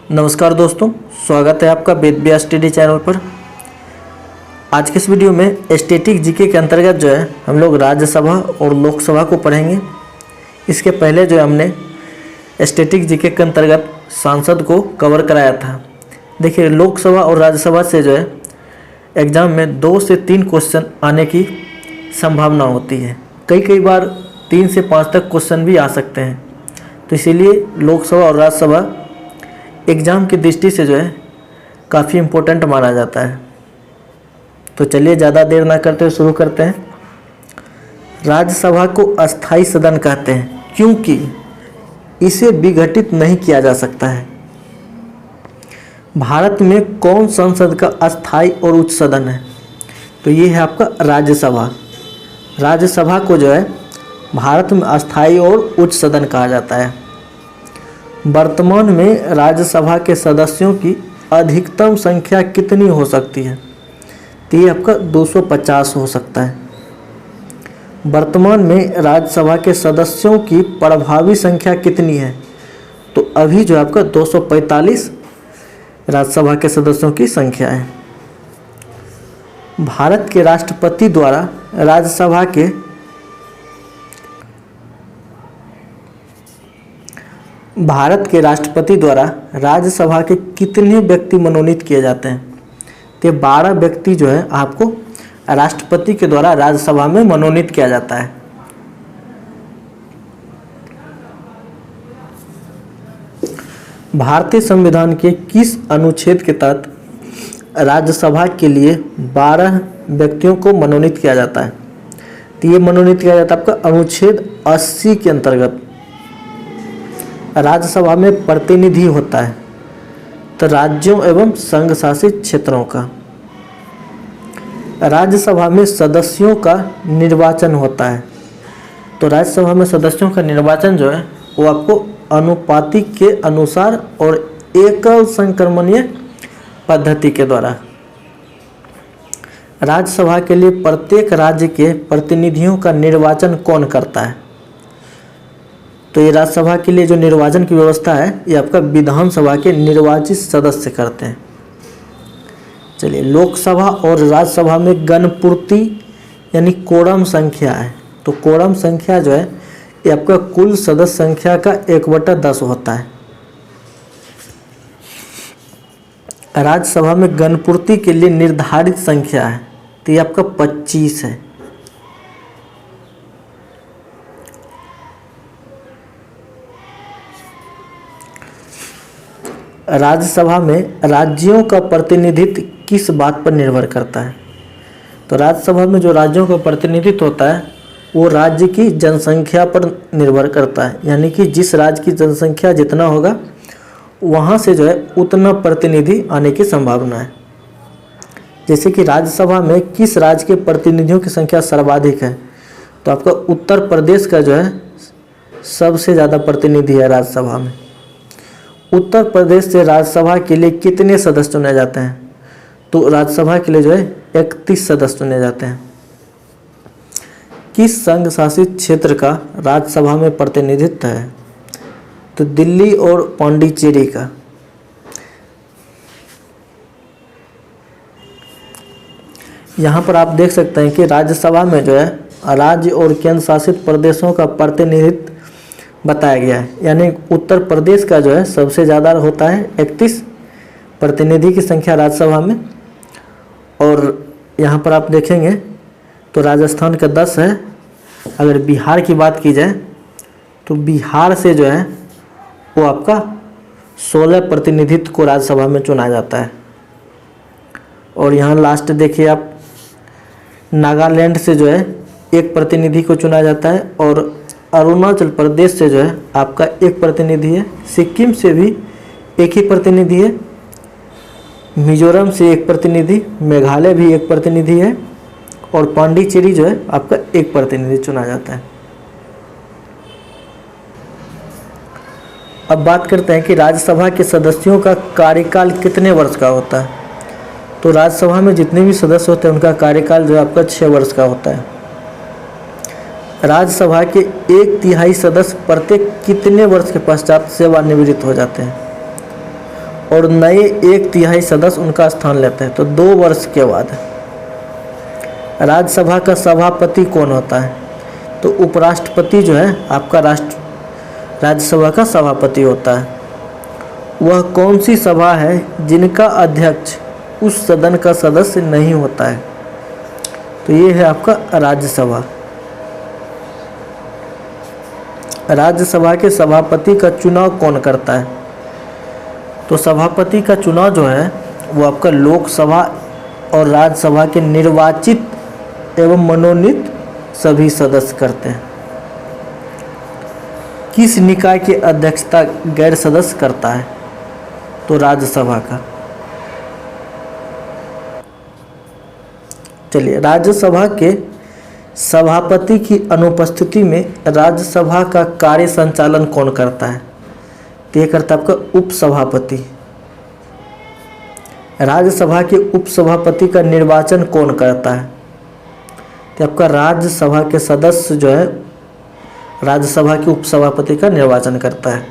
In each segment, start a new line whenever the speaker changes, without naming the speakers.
नमस्कार दोस्तों, स्वागत है आपका वेद व्यास स्टडी चैनल पर। आज के इस वीडियो में स्टैटिक जीके के अंतर्गत जो है हम लोग राज्यसभा और लोकसभा को पढ़ेंगे। इसके पहले जो है हमने स्टैटिक जीके के अंतर्गत सांसद को कवर कराया था। देखिए, लोकसभा और राज्यसभा से जो है एग्ज़ाम में 2 से 3 क्वेश्चन आने की संभावना होती है। कई बार 3 से 5 तक क्वेश्चन भी आ सकते हैं। तो इसीलिए लोकसभा और राज्यसभा एग्ज़ाम की दृष्टि से जो है काफ़ी इम्पोर्टेंट माना जाता है। तो चलिए ज़्यादा देर ना करते हुए शुरू करते हैं। राज्यसभा को अस्थाई सदन कहते हैं क्योंकि इसे विघटित नहीं किया जा सकता है। भारत में कौन संसद का अस्थाई और उच्च सदन है? तो ये है आपका राज्यसभा। राज्यसभा को जो है भारत में अस्थाई और उच्च सदन कहा जाता है। वर्तमान में राज्यसभा के सदस्यों की अधिकतम संख्या कितनी हो सकती है? तो ये आपका 250 हो सकता है। वर्तमान में राज्यसभा के सदस्यों की प्रभावी संख्या कितनी है? तो अभी जो आपका 245 राज्यसभा के सदस्यों की संख्या है। भारत के राष्ट्रपति द्वारा राज्यसभा के कितने व्यक्ति मनोनीत किए जाते हैं? तो 12 व्यक्ति जो है आपको राष्ट्रपति के द्वारा राज्यसभा में मनोनीत किया जाता है। भारतीय संविधान के किस अनुच्छेद के तहत राज्यसभा के लिए 12 व्यक्तियों को मनोनीत किया जाता है? तो ये मनोनीत किया जाता है आपका अनुच्छेद 80 के अंतर्गत। राज्यसभा में प्रतिनिधि होता है तो राज्यों एवं संघ शासित क्षेत्रों का। राज्यसभा में सदस्यों का निर्वाचन होता है तो राज्यसभा में सदस्यों का निर्वाचन जो है वो आपको अनुपातिक के अनुसार और एकल संक्रमणीय पद्धति के द्वारा। राज्यसभा के लिए प्रत्येक राज्य के प्रतिनिधियों का निर्वाचन कौन करता है? तो ये राज्यसभा के लिए जो निर्वाचन की व्यवस्था है ये आपका विधानसभा के निर्वाचित सदस्य करते हैं। चलिए, लोकसभा और राज्यसभा में गणपूर्ति यानी कोरम संख्या है। तो कोरम संख्या जो है ये आपका कुल सदस्य संख्या का 1/10 होता है। राज्यसभा में गणपूर्ति के लिए निर्धारित संख्या है तो ये आपका 25 है। राज्यसभा में राज्यों का प्रतिनिधित्व किस बात पर निर्भर करता है? तो राज्यसभा में जो राज्यों का प्रतिनिधित्व होता है वो राज्य की जनसंख्या पर निर्भर करता है। यानी कि जिस राज्य की जनसंख्या जितना होगा वहाँ से जो है उतना प्रतिनिधि आने की संभावना है। जैसे कि राज्यसभा में किस राज्य के प्रतिनिधियों की संख्या सर्वाधिक है? तो आपका उत्तर प्रदेश का जो है सबसे ज़्यादा प्रतिनिधि है राज्यसभा में। उत्तर प्रदेश से राज्यसभा के लिए कितने सदस्य चुने जाते हैं? तो राज्यसभा के लिए जो है 31 सदस्य चुने जाते हैं। किस संघ शासित क्षेत्र का राज्यसभा में प्रतिनिधित्व है? तो दिल्ली और पांडिचेरी का। यहाँ पर आप देख सकते हैं कि राज्यसभा में जो है राज्य और केंद्र शासित प्रदेशों का प्रतिनिधित्व बताया गया है। यानी उत्तर प्रदेश का जो है सबसे ज़्यादा होता है 31 प्रतिनिधि की संख्या राज्यसभा में। और यहाँ पर आप देखेंगे तो राजस्थान का 10 है। अगर बिहार की बात की जाए तो बिहार से जो है वो आपका 16 प्रतिनिधित्व को राज्यसभा में चुना जाता है। और यहाँ लास्ट देखिए आप, नागालैंड से जो है 1 प्रतिनिधि को चुना जाता है और अरुणाचल प्रदेश से जो है आपका 1 प्रतिनिधि है। सिक्किम से भी 1 ही प्रतिनिधि है। मिजोरम से 1 प्रतिनिधि, मेघालय भी 1 प्रतिनिधि है और पांडिचेरी जो है आपका 1 प्रतिनिधि चुना जाता है। अब बात करते हैं कि राज्यसभा के सदस्यों का कार्यकाल कितने वर्ष का होता है? तो राज्यसभा में जितने भी सदस्य होते हैं उनका कार्यकाल जो है आपका 6 वर्ष का होता है। राज्यसभा के 1/3 सदस्य प्रत्येक कितने वर्ष के पश्चात सेवानिवृत्त हो जाते हैं? और नए 1/3 सदस्य उनका स्थान लेते हैं। तो 2 वर्ष के बाद राज्यसभा का सभापति कौन होता है? तो उपराष्ट्रपति जो है आपका राज्यसभा का सभापति होता है। वह कौन सी सभा है जिनका अध्यक्ष उस सदन का सदस्य नहीं होता है? तो ये है आपका राज्यसभा। राज्यसभा के सभापति का चुनाव कौन करता है? तो सभापति का चुनाव जो है वो आपका लोकसभा और राज्यसभा के निर्वाचित एवं मनोनीत सभी सदस्य करते हैं। किस निकाय की अध्यक्षता गैर सदस्य करता है? तो राज्यसभा का। चलिए, राज्यसभा के सभापति की अनुपस्थिति में राज्यसभा का कार्य संचालन कौन करता है? तो ये करता है आपका उपसभापति। राज्यसभा के उपसभापति का निर्वाचन कौन करता है? तो आपका राज्यसभा के सदस्य जो है राज्यसभा के उपसभापति का निर्वाचन करता है।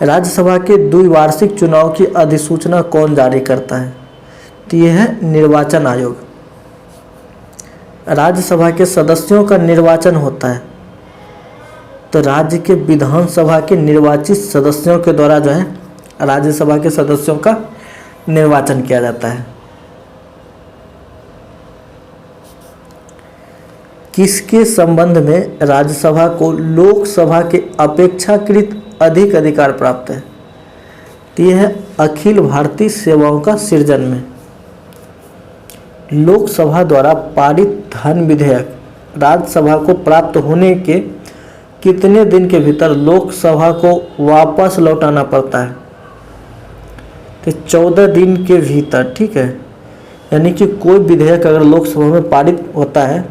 राज्यसभा के द्विवार्षिक चुनाव की अधिसूचना कौन जारी करता है? तो ये है निर्वाचन आयोग। राज्यसभा के सदस्यों का निर्वाचन होता है तो राज्य के विधानसभा के निर्वाचित सदस्यों के द्वारा जो है राज्यसभा के सदस्यों का निर्वाचन किया जाता है। किसके संबंध में राज्यसभा को लोकसभा के अपेक्षाकृत अधिक अधिकार प्राप्त है? तो यह है अखिल भारतीय सेवाओं का सृजन में। लोकसभा द्वारा पारित धन विधेयक राज्यसभा को प्राप्त होने के कितने दिन के भीतर लोकसभा को वापस लौटाना पड़ता है? तो 14 दिन के भीतर, ठीक है। यानी कि कोई विधेयक अगर लोकसभा में पारित होता है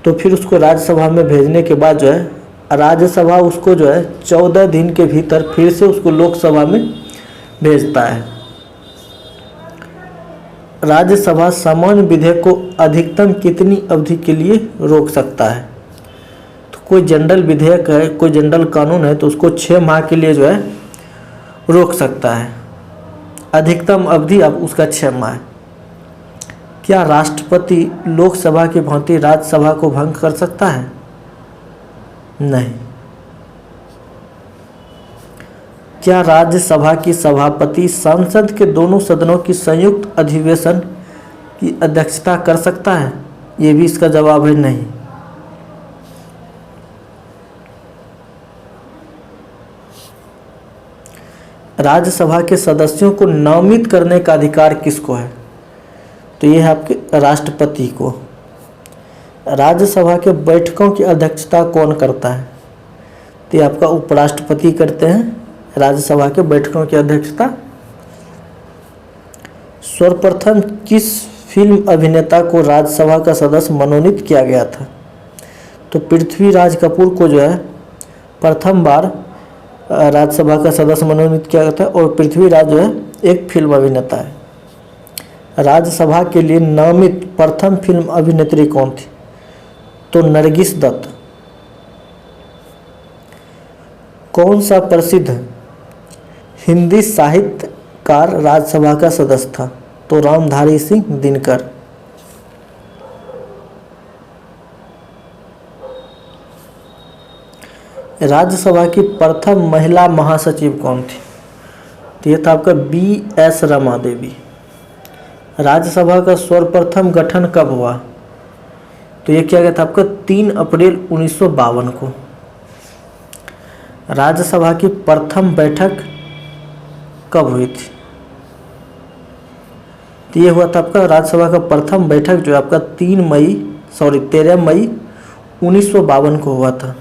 तो फिर उसको राज्यसभा में भेजने के बाद जो है राज्यसभा उसको जो है 14 दिन के भीतर फिर से उसको लोकसभा में भेजता है। राज्यसभा सामान्य विधेयक को अधिकतम कितनी अवधि के लिए रोक सकता है? तो कोई जनरल विधेयक है, कोई जनरल कानून है तो उसको 6 माह के लिए जो है रोक सकता है। अधिकतम अवधि अब उसका 6 माह है। क्या राष्ट्रपति लोकसभा की भांति राज्यसभा को भंग कर सकता है? नहीं। क्या राज्यसभा की सभापति संसद के दोनों सदनों की संयुक्त अधिवेशन की अध्यक्षता कर सकता है? ये भी इसका जवाब है नहीं। राज्यसभा के सदस्यों को नामित करने का अधिकार किसको है? तो ये है आपके राष्ट्रपति को। राज्यसभा के बैठकों की अध्यक्षता कौन करता है? तो ये आपका उपराष्ट्रपति करते हैं राज्यसभा के बैठकों की अध्यक्षता। सर्वप्रथम किस फिल्म अभिनेता को राज्यसभा का सदस्य मनोनीत किया गया था? तो पृथ्वीराज कपूर को जो है प्रथम बार राज्यसभा का सदस्य मनोनीत किया गया था और पृथ्वीराज जो है एक फिल्म अभिनेता है। राज्यसभा के लिए नामित प्रथम फिल्म अभिनेत्री कौन थी? तो नरगिस दत्त। कौन सा प्रसिद्ध हिंदी साहित्यकार राज्यसभा का सदस्य था? तो रामधारी सिंह दिनकर। राज्यसभा की प्रथम महिला महासचिव कौन थी? तो ये था आपका B.S. रमा देवी। राज्यसभा का सर्वप्रथम गठन कब हुआ? तो ये किया गया था आपका 3 अप्रैल 1952 को। राज्यसभा की प्रथम बैठक कब हुई थी? तो ये हुआ था आपका राज्यसभा का प्रथम बैठक जो आपका 13 मई 1952 को हुआ था।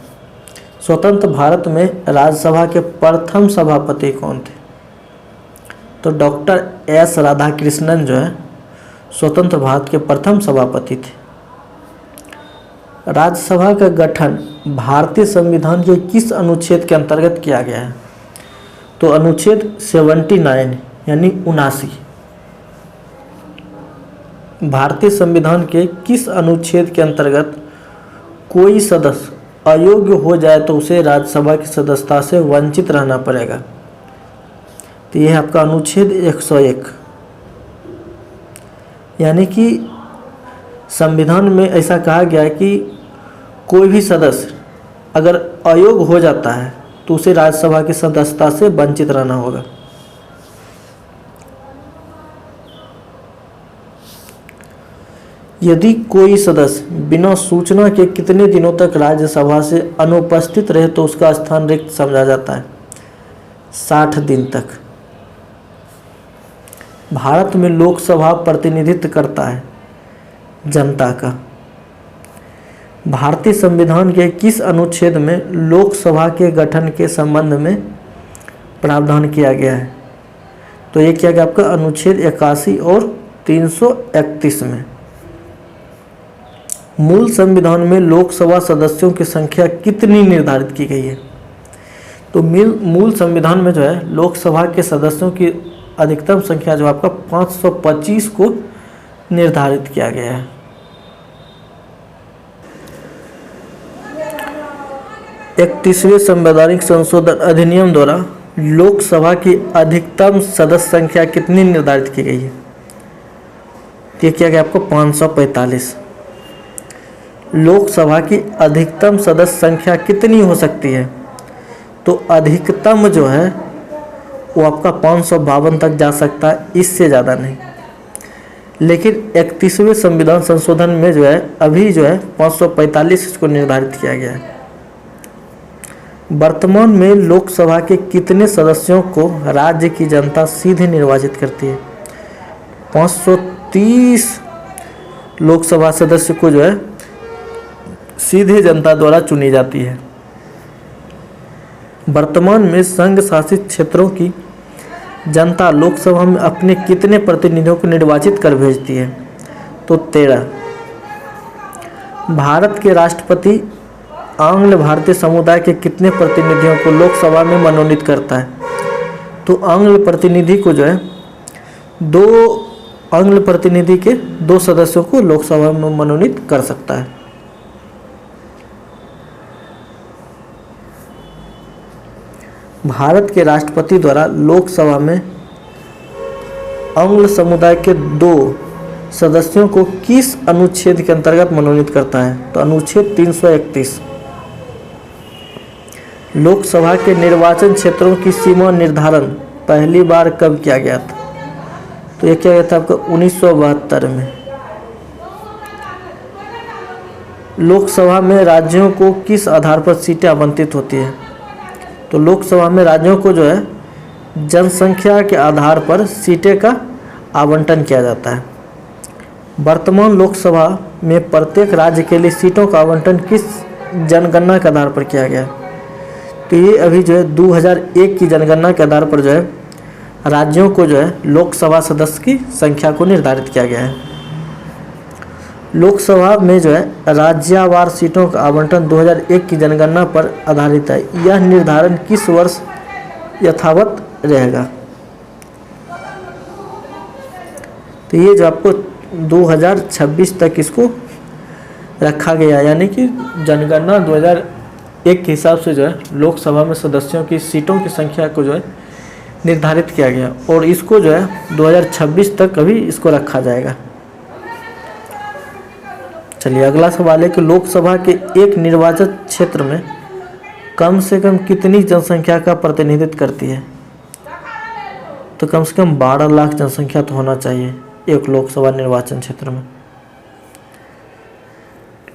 स्वतंत्र भारत में राज्यसभा के प्रथम सभापति कौन थे? तो डॉक्टर S. राधाकृष्णन जो है स्वतंत्र भारत के प्रथम सभापति थे। राज्यसभा का गठन भारतीय संविधान के किस अनुच्छेद के अंतर्गत किया गया है? तो अनुच्छेद 79 यानी 79। भारतीय संविधान के किस अनुच्छेद के अंतर्गत कोई सदस्य अयोग्य हो जाए तो उसे राज्यसभा की सदस्यता से वंचित रहना पड़ेगा? तो ये है आपका अनुच्छेद 101। यानी कि संविधान में ऐसा कहा गया है कि कोई भी सदस्य अगर अयोग्य हो जाता है तो उसे राज्यसभा की सदस्यता से वंचित रहना होगा। यदि कोई सदस्य बिना सूचना के कितने दिनों तक राज्यसभा से अनुपस्थित रहे तो उसका स्थान रिक्त समझा जाता है, 60 दिन तक। भारत में लोकसभा प्रतिनिधित्व करता है जनता का। भारतीय संविधान के किस अनुच्छेद में लोकसभा के गठन के संबंध में प्रावधान किया गया है? तो ये किया गया आपका अनुच्छेद 81 और 331 में। मूल संविधान में लोकसभा सदस्यों की संख्या कितनी निर्धारित की गई है? तो मूल संविधान में जो है लोकसभा के सदस्यों की अधिकतम संख्या जो आपका 525 को निर्धारित किया गया है। 31वें संवैधानिक संशोधन अधिनियम द्वारा लोकसभा की अधिकतम सदस्य संख्या कितनी निर्धारित की गई है? ये किया गया आपको 545। लोकसभा की अधिकतम सदस्य संख्या कितनी हो सकती है? तो अधिकतम जो है वो आपका 552 तक जा सकता है, इससे ज़्यादा नहीं। लेकिन 31वें संविधान संशोधन में जो है अभी जो है 545 इसको निर्धारित किया गया है। वर्तमान में लोकसभा के कितने सदस्यों को राज्य की जनता सीधे निर्वाचित करती है? 530 लोकसभा सदस्य को जो है सीधे जनता द्वारा चुनी जाती है। वर्तमान में संघ शासित क्षेत्रों की जनता लोकसभा में अपने कितने प्रतिनिधियों को निर्वाचित कर भेजती है? तो 13। भारत के राष्ट्रपति आंग्ल भारतीय समुदाय के कितने प्रतिनिधियों को लोकसभा में मनोनीत करता है? तो आंग्ल प्रतिनिधि को जो है आंग्ल प्रतिनिधि के 2 सदस्यों को लोकसभा में मनोनीत कर सकता है। भारत के राष्ट्रपति द्वारा लोकसभा में आंग्ल समुदाय के 2 सदस्यों को किस अनुच्छेद के अंतर्गत मनोनीत करता है? तो अनुच्छेद 331। लोकसभा के निर्वाचन क्षेत्रों की सीमा निर्धारण पहली बार कब किया गया था? तो ये किया गया था आपका 1972 में। लोकसभा में राज्यों को किस आधार पर सीटें आवंटित होती है? तो लोकसभा में राज्यों को जो है जनसंख्या के आधार पर सीटें का आवंटन किया जाता है। वर्तमान लोकसभा में प्रत्येक राज्य के लिए सीटों का आवंटन किस जनगणना के आधार पर किया गया है? तो ये अभी जो है 2001 की जनगणना के आधार पर जो है राज्यों को जो है लोकसभा सदस्य की संख्या को निर्धारित किया गया है। लोकसभा में जो है राज्यवार सीटों का आवंटन 2001 की जनगणना पर आधारित है। यह निर्धारण किस वर्ष यथावत रहेगा? तो ये जो आपको 2026 तक इसको रखा गया, यानी कि जनगणना 2001 के हिसाब से जो है लोकसभा में सदस्यों की सीटों की संख्या को जो है निर्धारित किया गया और इसको जो है 2026 तक अभी इसको रखा जाएगा। चलिए अगला सवाल है कि लोकसभा के एक निर्वाचन क्षेत्र में कम से कम कितनी जनसंख्या का प्रतिनिधित्व करती है? तो कम से कम 12 लाख जनसंख्या तो होना चाहिए एक लोकसभा निर्वाचन क्षेत्र में।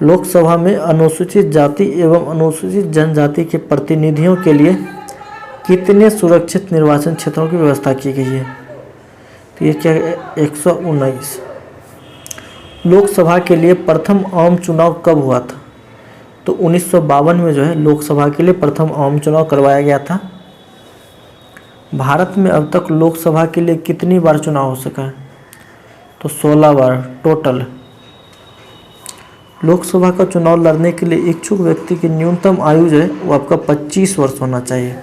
लोकसभा में अनुसूचित जाति एवं अनुसूचित जनजाति के प्रतिनिधियों के लिए कितने सुरक्षित निर्वाचन क्षेत्रों की व्यवस्था की गई है? तो ये क्या है? 119। लोकसभा के लिए प्रथम आम चुनाव कब हुआ था? तो 1952 में जो है लोकसभा के लिए प्रथम आम चुनाव करवाया गया था। भारत में अब तक लोकसभा के लिए कितनी बार चुनाव हो सका है? तो 16 बार टोटल। लोकसभा का चुनाव लड़ने के लिए इच्छुक व्यक्ति की न्यूनतम आयु जो है वो आपका 25 वर्ष होना चाहिए।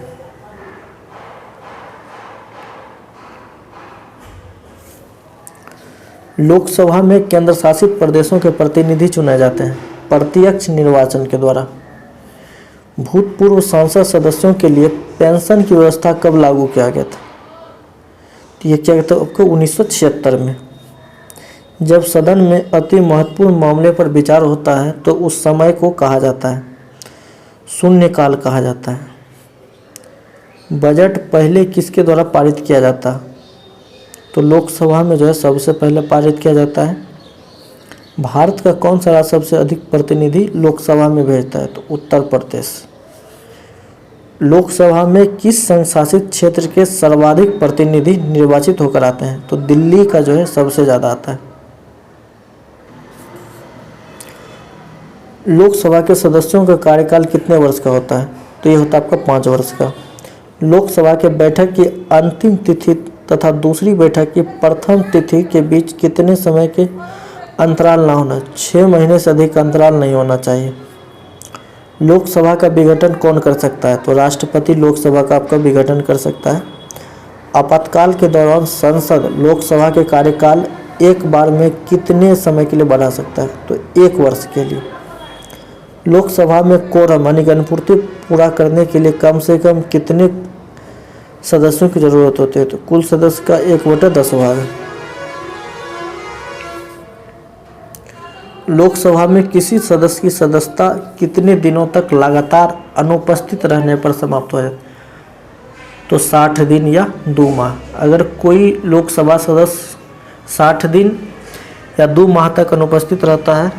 लोकसभा में केंद्र शासित प्रदेशों के प्रतिनिधि चुने जाते हैं प्रत्यक्ष निर्वाचन के द्वारा। भूतपूर्व संसद सदस्यों के लिए पेंशन की व्यवस्था कब लागू किया गया था? तो ये क्या कहते हैं आपको 1976 में। जब सदन में अति महत्वपूर्ण मामले पर विचार होता है तो उस समय को कहा जाता है शून्यकाल कहा जाता है। बजट पहले किसके द्वारा पारित किया जाता है? तो लोकसभा में जो है सबसे पहले पारित किया जाता है। भारत का कौन सा राज्य सबसे अधिक प्रतिनिधि लोकसभा में भेजता है? तो उत्तर प्रदेश। लोकसभा में किस संघ शासित क्षेत्र के सर्वाधिक प्रतिनिधि निर्वाचित होकर आते हैं? तो दिल्ली का जो है सबसे ज़्यादा आता है। लोकसभा के सदस्यों का कार्यकाल कितने वर्ष का होता है? तो ये होता है आपका 5 वर्ष का। लोकसभा के बैठक की अंतिम तिथि तथा दूसरी बैठक की प्रथम तिथि के बीच कितने समय के अंतराल ना होना? 6 महीने से अधिक अंतराल नहीं होना चाहिए। लोकसभा का विघटन कौन कर सकता है? तो राष्ट्रपति लोकसभा का आपका विघटन कर सकता है। आपातकाल के दौरान संसद लोकसभा के कार्यकाल एक बार में कितने समय के लिए बढ़ा सकता है? तो 1 वर्ष के लिए। लोकसभा में कोरम यानी अनुपूर्ति पूरा करने के लिए कम से कम कितने सदस्यों की जरूरत होती है? तो कुल सदस्य का 1/10 भाग है। लोकसभा में किसी सदस्य की सदस्यता कितने दिनों तक लगातार अनुपस्थित रहने पर समाप्त हो जाए? तो 60 दिन या 2 माह। अगर कोई लोकसभा सदस्य 60 दिन या 2 माह तक अनुपस्थित रहता है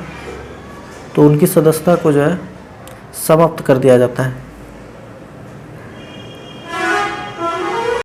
तो उनकी सदस्यता को जो है समाप्त कर दिया जाता है।